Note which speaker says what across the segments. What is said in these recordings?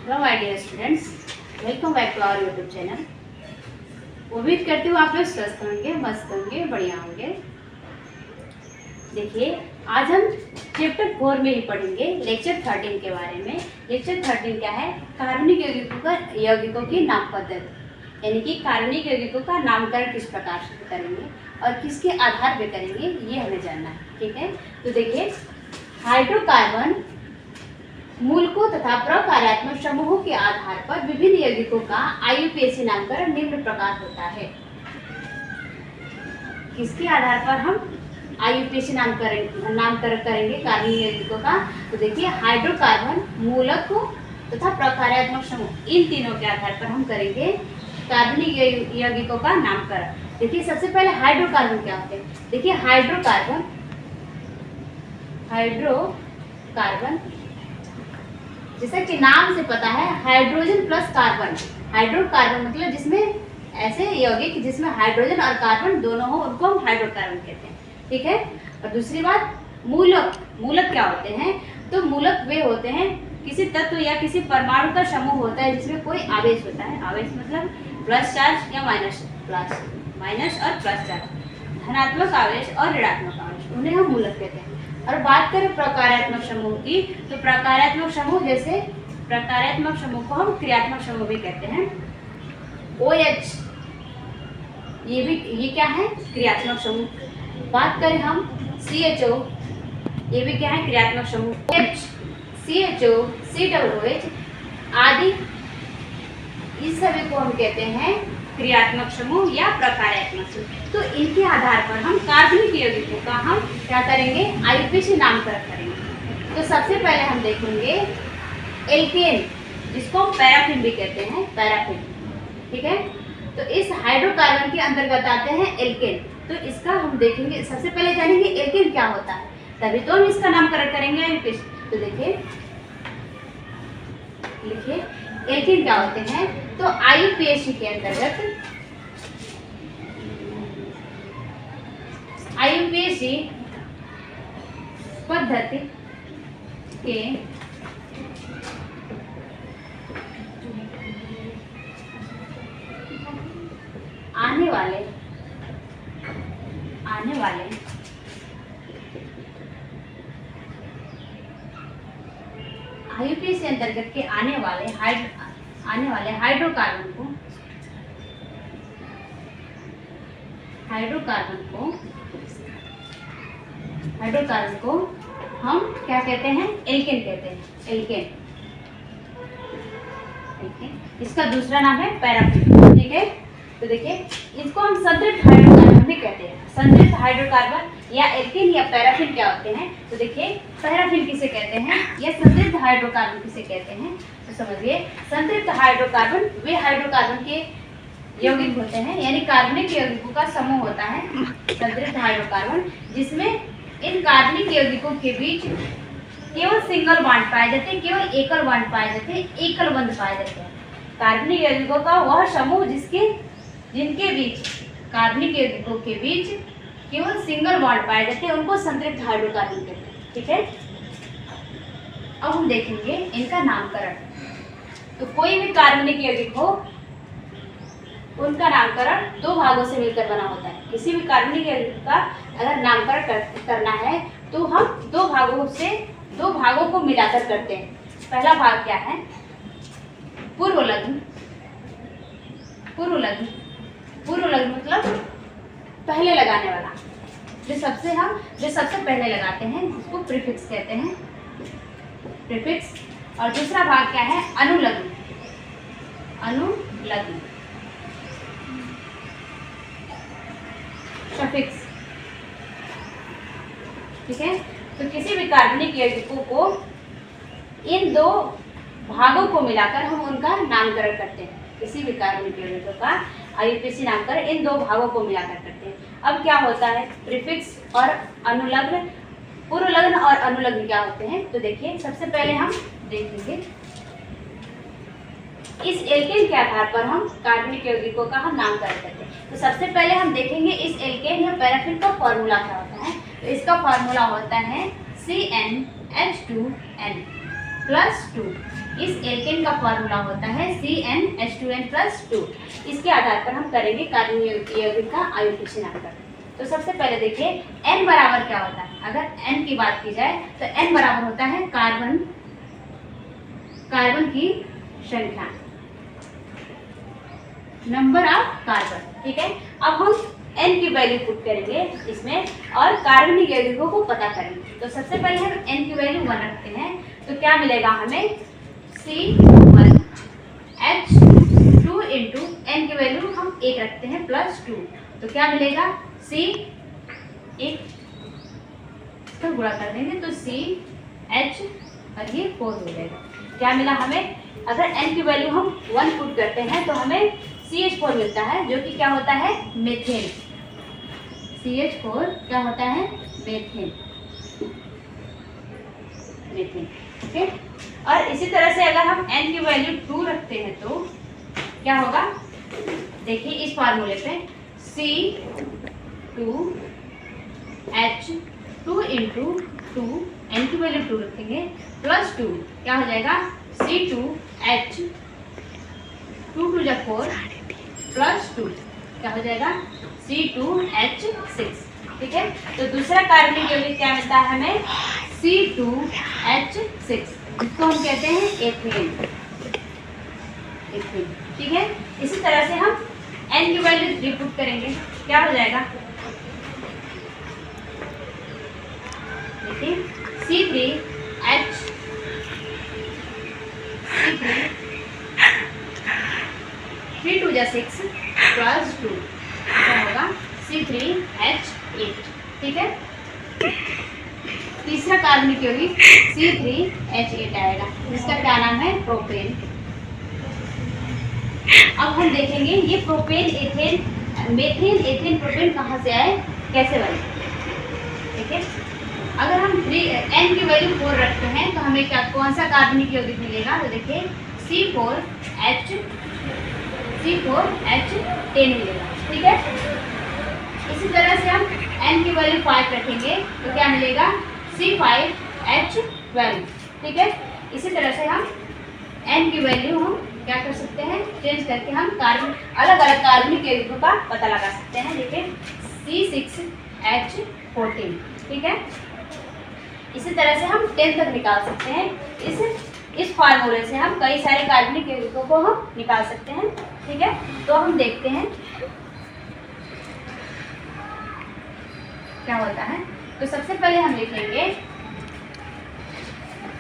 Speaker 1: Hello my dear students, welcome back to our YouTube channel. उम्मीद करती हूँ आप लोग स्वस्थ होंगे, मस्त होंगे, बढ़िया होंगे। देखिए, आज हम चैप्टर 4 में ही पढ़ेंगे लेक्चर 13 के बारे में। लेक्चर 13 क्या है? कार्बनिक यौगिकों की नाम पद्धति, यानी कि कार्बनिक यौगिकों का नामकरण किस प्रकार से करेंगे और किसके आधार पर करेंगे, ये हमें जानना है। ठीक है, तो देखिए, हाइड्रोकार्बन मूलकों तथा प्रकार्यात्मक समूहों के आधार पर विभिन्न यौगिकों का आईयूपीएसी नामकरण निम्न प्रकार होता है। किसके आधार पर हम आईयूपीएसी नामकरण करेंगे कार्बनिक यौगिकों का? तो देखिए, हाइड्रोकार्बन मूलकों तथा प्रकार्यात्मक समूह, इन तीनों के आधार पर हम करेंगे कार्बनिक यौगिकों का नामकरण। देखिए, सबसे पहले हाइड्रोकार्बन क्या होते हैं? देखिए, हाइड्रोकार्बन जैसा कि नाम से पता है, हाइड्रोजन प्लस कार्बन। हाइड्रोकार्बन मतलब जिसमें ऐसे यौगिक जिसमें हाइड्रोजन और कार्बन दोनों हो, उनको हम हाइड्रोकार्बन कहते हैं। ठीक है, और दूसरी बात, मूलक क्या होते हैं? तो मूलक वे होते हैं किसी तत्व या किसी परमाणु का समूह होता है जिसमें कोई आवेश होता है। आवेश मतलब प्लस चार्ज या माइनस और प्लस चार्ज, धनात्मक आवेश और ऋणात्मक आवेश, उन्हें हम मूलक कहते हैं। और बात करें प्रकार्यात्मक समूह की, तो प्रकार्यात्मक समूह को हम क्रियात्मक समूह भी कहते हैं। OH, ये क्या है? क्रियात्मक समूह। बात करें हम CHO, ये भी क्या है? क्रियात्मक समूह। H, CHO, COOH आदि, इस सभी को हम कहते हैं क्रियात्मक समूह या प्रकार्यात्मक समूह। तो इनके आधार पर हम कार्बनिक यौगिकों का हम क्या करेंगे? आईयूपीएसी नामकरण करेंगे। तो सबसे पहले हम देखेंगे एल्केन, जिसको हम पैराफिन भी कहते हैं, पैराफिन। ठीक है, तो इस हाइड्रोकार्बन के अंतर्गत आते हैं एल्केन। तो इसका हम देखेंगे, सबसे पहले जानेंगे एल्केन क्या होता है, तभी तो हम इसका नामकरण करेंगे आईयूपीएसी। तो लिखिए एल्केन क्या होते हैं? तो आईयूपीएसी के अंतर्गत, आईयूपीएसी पद्धति के आने वाले आईयूपीएसी अंतर्गत के आने वाले हाइड्रोकार्बन को हम क्या कहते हैं? एल्केन कहते हैं। एल्केन, इसका दूसरा नाम है पैराफिन। ठीक है, तो देखिए, इसको हम संतृप्त हाइड्रोकार्बन भी कहते हैं। संतृप्त हाइड्रोकार्बन या एल्केन या पैराफिन क्या होते हैं? तो देखिए, पैराफिन किसे कहते हैं या संतृप्त हाइड्रोकार्बन किसे कहते हैं? तो समझिए, संतृप्त हाइड्रोकार्बन वे हाइड्रोकार्बन के यौगिक होते हैं, यानी कार्बनिक यौगिकों का समूह होता है संतृप्त हाइड्रोकार्बन, जिसमें इन कार्बनिक यौगिकों के बीच केवल सिंगल बॉन्ड पाए जाते हैं, केवल एकल बॉन्ड पाए जाते हैं, एकल बंध पाए जाते हैं। कार्बनिक यौगिकों का वह समूह जिनके बीच कार्बनिक यौगिकों के बीच केवल सिंगल बॉन्ड पाए जाते हैं, उनको संतृप्त हाइड्रोकार्बन कहते हैं। ठीक है, अब हम देखेंगे इनका नामकरण। तो कोई भी कार्बनिक यौगिक हो, उनका नामकरण दो भागों से मिलकर बना होता है। किसी भी कार्बनिक यौगिक का अगर नामकरण करना है तो हम दो भागों को मिलाकर करते हैं। पहला भाग क्या है? पूर्व लग्न मतलब पहले लगाने वाला, जो सबसे पहले लगाते हैं, जिसको प्रीफिक्स कहते हैं, प्रीफिक्स। और दूसरा भाग क्या है? अनुलग्न। सफिक्स। ठीक है, तो किसी भी कार्बनिक यौगिकों को इन दो भागों को मिलाकर हम उनका नामकरण करते हैं। किसी भी कार्बनिक यौगिकों का आईयूपीएसी नामकरण इन दो भागों को मिलाकर करते हैं। अब क्या होता है? प्रीफिक्स और अनुलग्न, पूर्वलग्न और अनुलग्न क्या होते हैं? तो देखिए, सबसे पहले हम देखेंगे इस एल्केन के आधार पर हम कार्बनिक यौगिकों का हम नामकरण करते हैं। तो सबसे पहले हम देखेंगे इस एल्केन या पैराफिन का फॉर्मूला क्या होता है। तो इसका फॉर्मूला होता है CnH2n। +2। इस एल्केन का फॉर्मूला होता है CnH2n+2। इसके आधार पर हम करेंगे कार्बन यौगिक का आयोडीकरण अंतर। तो सबसे पहले देखिए n बराबर क्या होता है। अगर n की बात की जाए तो n बराबर होता है कार्बन की संख्या, नंबर ऑफ कार्बन। ठीक है, अब हम n की वैल्यू पुट करेंगे इसमें और कार्बनिक यौगिकों को पता करेंगे। तो सबसे पहले हम n की वैल्यू 1 रखते हैं, तो क्या मिलेगा हमें C1H2 इंटू n की वैल्यू हम 1 रखते हैं +2, तो क्या मिलेगा C, एक तो गुणा कर देंगे तो CH और ये 4 हो जाएगा। क्या मिला हमें, अगर n की वैल्यू हम 1 पुट करते हैं तो हमें CH4 मिलता है, जो कि क्या होता है मेथेन। CH4 क्या होता है मेथेन। ठीक है, और इसी तरह से अगर हम n की वैल्यू 2 रखते हैं तो क्या होगा, देखिए इस फार्मूले पे C2H2 इंटू 2, n की वैल्यू 2 रखेंगे +2, क्या हो जाएगा C2H 2 2 4 +2, क्या हो जाएगा C2H6। ठीक है, तो दूसरा कार्बनिक यौगिक क्या मिलता है हमें C2H6, इसको हम कहते हैं एथेन। ठीक है, इसी तरह से हम n की वैल्यू 3 पुट करेंगे, क्या हो जाएगा, देखिए C3H 3 2 6 +2, क्या होगा C3H8। ठीक है, तीसरा कार्बनिक यौगिक C3H8 आएगा, जिसका क्या नाम है प्रोपेन। अब हम देखेंगे ये propane, ethane, methane, ethane, propane कहाँ से आए, कैसे बने। ठीक है, अगर हम n की वैल्यू 4 रखते हैं तो हमें क्या, कौन सा कार्बनिक यौगिक मिलेगा, तो देखिए C4H10 मिलेगा। ठीक है, इसी तरह से हम n की वैल्यू 5 रखेंगे तो क्या मिलेगा C5H12। ठीक है, इसी तरह से हम n की वैल्यू हम क्या कर सकते हैं, चेंज करके हम कार्बन अलग अलग कार्बनिक यौगिकों का पता लगा सकते हैं। देखिए C6H14। ठीक है, इसी तरह से हम 10 तक निकाल सकते हैं। इस फार्मूले से हम कई सारे कार्बनिक यौगिकों को हम निकाल सकते हैं। ठीक है, तो हम देखते हैं क्या होता है। तो सबसे पहले हम लिखेंगे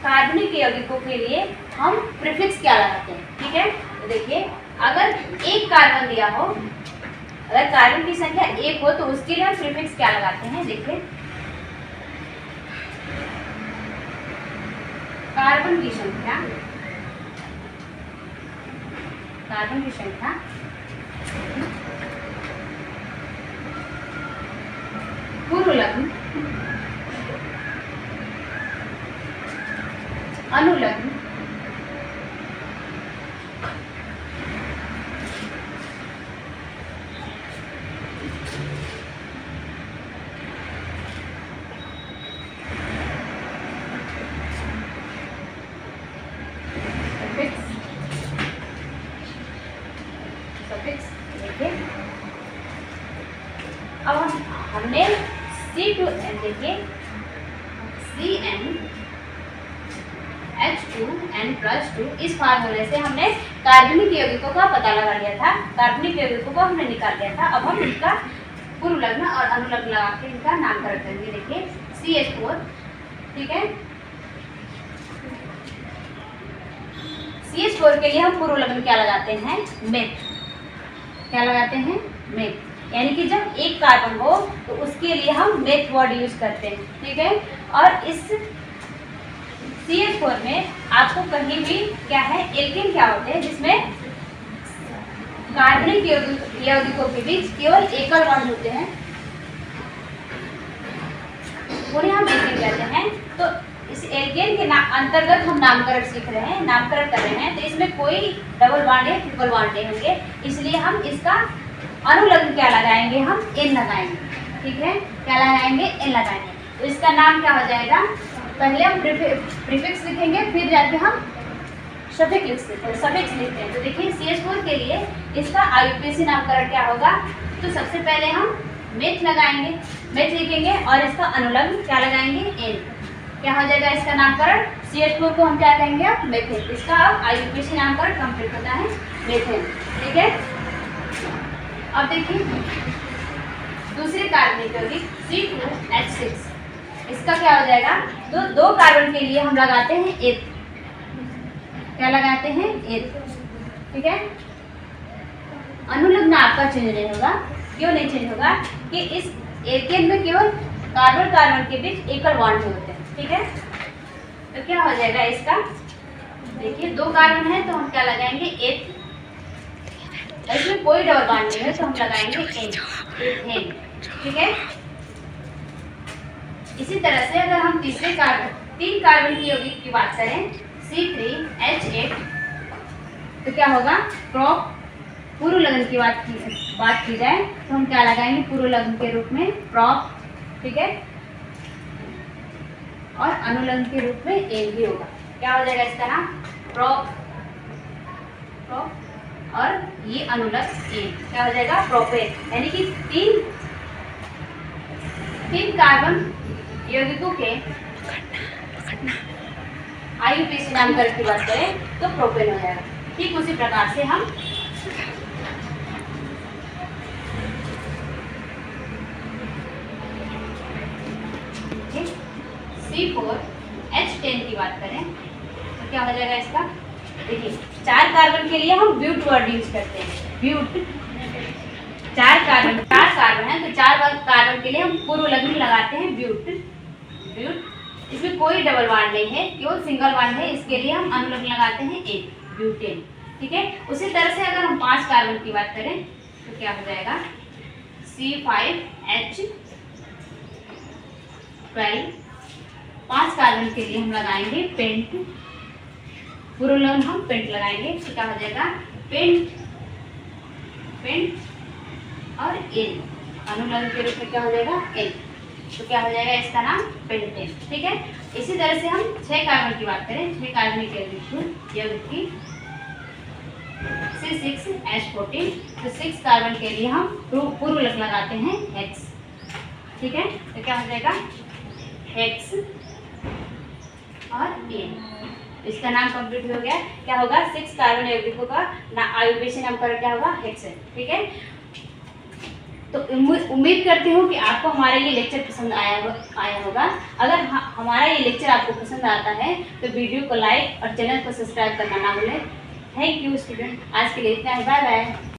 Speaker 1: कार्बनिक यौगिकों के लिए हम प्रीफिक्स क्या लगाते हैं। ठीक है, तो देखिए अगर एक कार्बन दिया हो, अगर कार्बन की संख्या 1 हो तो उसके लिए हम प्रीफिक्स क्या लगाते हैं, देखिए कार्बन की संख्या पूर्व लग्न, अनुलग्न, देखिए अब हमने C2N, देखिए CnH2n+2, इस फार्मूले से हमने कार्बनिक यौगिकों का पता लगा लिया था, कार्बनिक यौगिकों को हमने निकाल लिया था। अब हम इनका पूर्व लग्न और अनुलग्न लगा के इनका नामकरण करेंगे। देखिए CH4, ठीक है, CH4 के लिए हम पूर्व लग्न क्या लगाते हैं, मेथ। क्या लगाते हैं, मेथ, यानी कि जब एक कार्बन हो तो उसके लिए हम मेथ वर्ड यूज करते हैं। ठीक है, और इस CH4 में आपको कहीं भी क्या है, एल्केन क्या होते हैं, जिसमें कार्बनिक यौगिकों के बीच केवल एकल बॉन्ड होते हैं, उन्हें हम एल्केन कहते हैं। तो इस एल्केन के अंतर्गत हम नामकरण सीख रहे हैं, नामकरण कर रहे हैं, तो इसमें कोई डबल बॉन्ड या ट्रिपल बॉन्ड नहीं होंगे, इसलिए हम इसका अनुलग्न क्या लगाएंगे, हम N लगाएंगे। ठीक है, क्या लगाएंगे, N लगाएंगे। तो इसका नाम क्या हो जाएगा पहले हम प्रीफिक्स लिखेंगे, फिर जाके हम सफिक्स लिखते हैं। तो देखिए CH4 के लिए इसका IUPAC नामकरण क्या होगा? तो सबसे पहले हम मेथ लगाएंगे, मेथ लिखेंगे और इसका अनुलग्न क्या लगाएंगे? एन। क्या हो जाएगा इसका नामकरण? CH4 को हम क्या कहेंगे? अब मेथेन। इसका अब IUPAC नामकरण कंप्लीट होता है मेथेन। ठीक है। अब देखिए दूसरे कार्बनिक यौगिक C2H6, इसका क्या हो जाएगा? तो दो कार्बन के लिए हम लगाते हैं एथ। क्या लगाते हैं? एथ। ठीक है। अनुलग्न आपका चेंज नहीं होगा। क्यों नहीं चेंज होगा? कि इस एल्केन में केवल कार्बन कार्बन के बीच एकल बॉन्ड होते हैं। ठीक है। तो क्या हो जाएगा इसका? देखिए दो कार्बन है तो हम क्या लगाएंगे? एथ। इसमें कोई डबल बॉन्ड नहीं है तो हम लगाएंगे एन, एथेन। ठीक है। इसी तरह से अगर हम तीन कार्बन की यौगिक की बात करें C3H8, तो क्या होगा? प्रॉप पूर्व लग्न की बात की जाए तो हम क्या लगाएंगे पूर्व लग्न के रूप में? प्रॉप। ठीक है। और अनुलग्न के रूप में एन भी होगा। क्या हो जाएगा इसका नाम? प्रॉप। और ये अनुलग्न एन क्या हो जाएगा? प्रोपेन। यानी कि तीन कार्बन यौगिकों के IUPAC नामकरण की बात करें तो प्रोपेन हो जाएगा। ठीक उसी प्रकार से हम C4H10 की बात करें तो क्या हो जाएगा इसका? देखिए 4 कार्बन के लिए हम ब्यूट वर्ड यूज करते हैं। ब्यूट। 4 कार्बन है तो 4 कार्बन के लिए हम पूर्व लग्न लगाते हैं ब्यूट। इसमें कोई डबल बॉन्ड नहीं है, केवल सिंगल बॉन्ड है, इसके लिए हम अनुलग्न लगाते हैं एन, ब्यूटेन। ठीक है। उसी तरह से अगर हम 5 कार्बन की बात करें तो क्या हो जाएगा? C5H12। 5 कार्बन के लिए हम लगाएंगे पेंट। पूर्व लग्न हम पेंट लगाएंगे तो क्या हो जाएगा? पेंट और एन। अनुलग्न के रूप में क्या हो जाएगा? एन। तो क्या हो जाएगा इसका नाम? पेंटेन। ठीक है। इसी तरह से हम 6 कार्बन की बात करें, 6 कार्बनिक यौगिक की C6H14, तो 6 कार्बन के लिए हम पूर्व लग्न लगाते हैं हेक्स। ठीक है। तो क्या हो जाएगा? हेक्स और एन। इसका नाम कंप्लीट हो गया। क्या होगा? 6 कार्बन यौगिकों का IUPAC नामकरण क्या होगा? हेक्सेन। ठीक है। तो उम्मीद करती हूँ कि आपको हमारा ये लेक्चर पसंद आया होगा। अगर हमारा ये लेक्चर आपको पसंद आता है तो वीडियो को लाइक और चैनल को सब्सक्राइब करना ना भूलें। Thank you student. आज के लिए इतना ही। Bye bye.